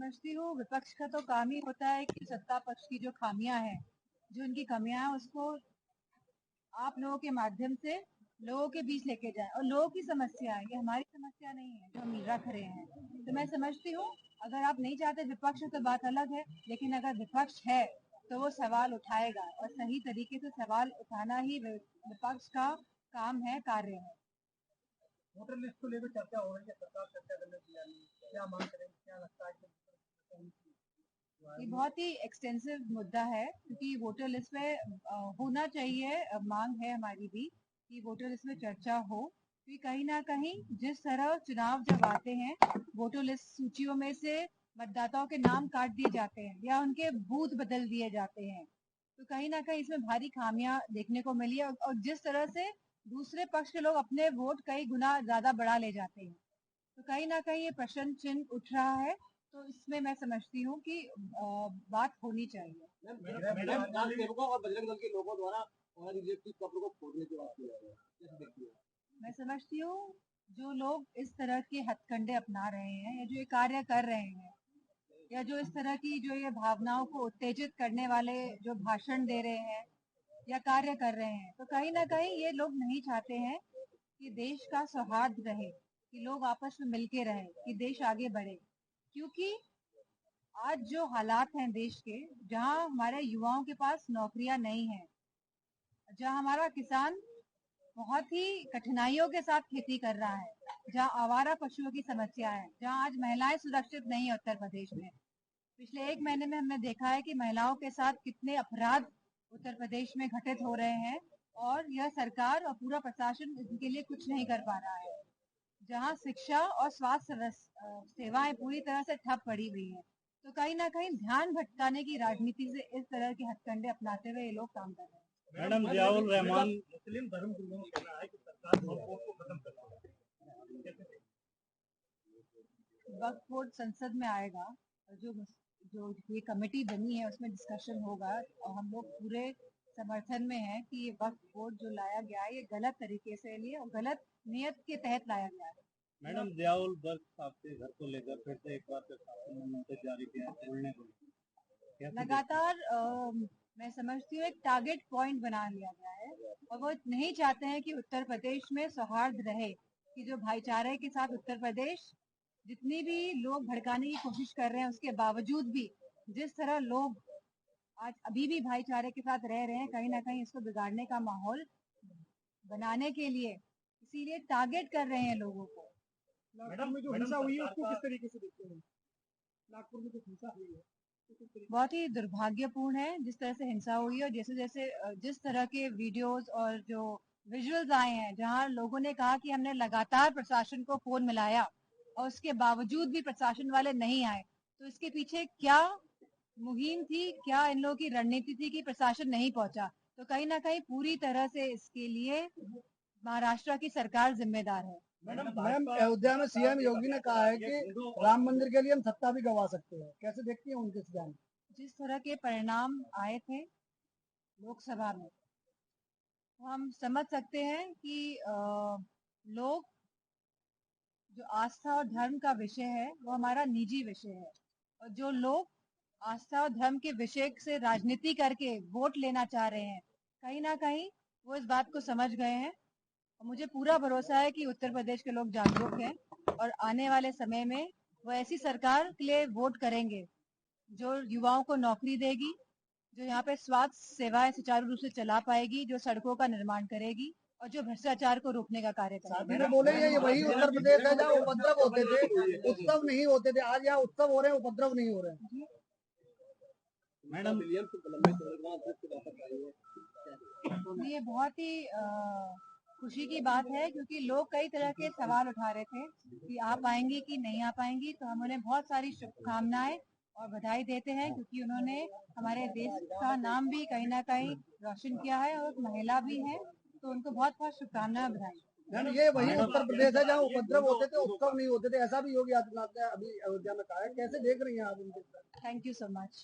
समझती हूँ विपक्ष का तो काम ही होता है कि सत्ता पक्ष की जो खामियां हैं, जो उनकी कमियां हैं, उसको आप लोगों के माध्यम से लोगों के बीच लेके जाए। और लोगों की समस्या है, ये हमारी समस्या नहीं है जो हम रख रहे हैं। तो मैं समझती हूँ अगर आप नहीं चाहते विपक्ष तो बात अलग है, लेकिन अगर विपक्ष है तो वो सवाल उठाएगा और सही तरीके से सवाल उठाना ही विपक्ष का काम है, कार्य है। वोटर लिस्ट को लेकर चर्चा हो रही है, सरकार चर्चा करने तैयार नहीं, क्या मांग करेंगे, क्या लगता है ये बहुत ही एक्सटेंसिव मुद्दा है क्योंकि वोटर लिस्ट में होना चाहिए, मांग है हमारी भी कि वोटर लिस्ट में चर्चा हो। क्योंकि कहीं ना कहीं जिस तरह चुनाव जब आते हैं, वोटर लिस्ट सूचियों में से मतदाताओं के नाम काट दिए जाते हैं या उनके बूथ बदल दिए जाते हैं, तो कहीं ना कहीं इसमें भारी खामियां देखने को मिली है। और जिस तरह से दूसरे पक्ष के लोग अपने वोट कई गुना ज्यादा बढ़ा ले जाते हैं, तो कहीं ना कहीं ये प्रश्न चिन्ह उठ रहा है। तो इसमें मैं समझती हूँ कि बात होनी चाहिए। मैडम सेवकों और बजरंग दल के लोगों द्वारा कब्र को खोदने की बात की जा रही है। मैं समझती हूँ जो लोग इस तरह के हथकंडे अपना रहे हैं या जो ये कार्य कर रहे हैं या जो इस तरह की जो ये भावनाओं को उत्तेजित करने वाले जो भाषण दे रहे हैं या कार्य कर रहे हैं, तो कहीं ना कहीं ये लोग नहीं चाहते हैं कि देश का सौहार्द रहे, कि लोग आपस में मिलके रहे, कि देश आगे बढ़े। क्योंकि आज जो हालात हैं देश के, जहां हमारे युवाओं के पास नौकरियां नहीं है, जहां हमारा किसान बहुत ही कठिनाइयों के साथ खेती कर रहा है, जहां आवारा पशुओं की समस्या है, जहां आज महिलाएं सुरक्षित नहीं है उत्तर प्रदेश में। पिछले एक महीने में हमने देखा है कि महिलाओं के साथ कितने अपराध उत्तर प्रदेश में घटित हो रहे हैं और यह सरकार और पूरा प्रशासन इनके लिए कुछ नहीं कर पा रहा है। जहां शिक्षा और स्वास्थ्य सेवाएं पूरी तरह से ठप पड़ी हुई है, तो कहीं ना कहीं ध्यान भटकाने की राजनीति से इस तरह के हथकंडे अपनाते हुए ये लोग काम कर रहे हैं। मैडम जियाउल रहमान, मुस्लिम धर्म गुरुओं का कहना है कि सरकार वक्फ बोर्ड को खत्म कर रही है। वक्फ बोर्ड संसद में आएगा और जो जो ये कमेटी बनी है उसमें डिस्कशन होगा और हम लोग पूरे समर्थन में है कि ये वक्फ बोर्ड जो लाया गया है ये गलत तरीके से लिए और गलत नियत के तहत लाया गया है। मैडम जियाउल बर्क साहब के घर को लेकर फिर से एक बार शासन ने नोटिस जारी किया है तोड़ने को। लगातार मैं समझती हूँ एक टारगेट पॉइंट बना लिया गया है और वो नहीं चाहते हैं कि उत्तर प्रदेश में सौहार्द रहे, कि जो भाईचारे के साथ उत्तर प्रदेश जितनी भी लोग भड़काने की कोशिश कर रहे हैं उसके बावजूद भी जिस तरह लोग आज अभी भी भाईचारे के साथ रह रहे हैं, कहीं ना कहीं इसको बिगाड़ने का माहौल बनाने के लिए इसीलिए टारगेट कर रहे हैं लोगों को। मैडम में जो हिंसा हुई है उसको किस तरीके से देखते हैं? नागपुर में जो हिंसा हुई है बहुत ही दुर्भाग्यपूर्ण है जिस तरह से हिंसा हुई है और जैसे जैसे जिस तरह के वीडियोस और जो विजुअल्स आए हैं जहां लोगों ने कहा कि हमने लगातार प्रशासन को फोन मिलाया और उसके बावजूद भी प्रशासन वाले नहीं आए, तो इसके पीछे क्या मुहिम थी, क्या इन लोगों की रणनीति थी कि प्रशासन नहीं पहुंचा? तो कहीं ना कहीं पूरी तरह से इसके लिए महाराष्ट्र की सरकार जिम्मेदार है। मैम अयोध्या में सीएम योगी ने कहा है कि राम मंदिर के लिए हम सत्ता भी गवा सकते हैं, कैसे देखती हैं उनके इस बयान? जिस तरह के परिणाम आए थे लोकसभा में, तो हम समझ सकते हैं कि लोग जो आस्था और धर्म का विषय है वो हमारा निजी विषय है, और जो लोग आस्था और धर्म के विषय से राजनीति करके वोट लेना चाह रहे हैं, कहीं ना कहीं वो इस बात को समझ गए हैं। और मुझे पूरा भरोसा है कि उत्तर प्रदेश के लोग जागरूक हैं और आने वाले समय में वो ऐसी सरकार के लिए वोट करेंगे जो युवाओं को नौकरी देगी, जो यहाँ पे स्वास्थ्य सेवाएं सुचारू रूप से चला पाएगी, जो सड़कों का निर्माण करेगी और जो भ्रष्टाचार को रोकने का कार्य करेगी। बोले ये वही उत्तर प्रदेश है जहाँ उपद्रव होते थे, उत्सव नहीं होते थे, आज यहाँ उत्सव हो रहे हैं, उपद्रव नहीं हो रहे हैं। मैडम ये बहुत ही खुशी की बात है क्योंकि लोग कई तरह के सवाल उठा रहे थे कि आ पाएंगी कि नहीं आ पाएंगी, तो हम उन्हें बहुत सारी शुभकामनाएं और बधाई देते हैं क्योंकि उन्होंने हमारे देश का नाम भी कहीं ना कहीं रोशन किया है और महिला भी है, तो उनको बहुत बहुत शुभकामनाएं, बधाई। ये वही उत्तर प्रदेश है जहाँ उपद्रव होते थे, उत्सव नहीं होते थे, ऐसा भी योगी आदित्यनाथ ने अभी अयोध्या में कहा है, कैसे देख रही हैं आप उनके? Thank you so much.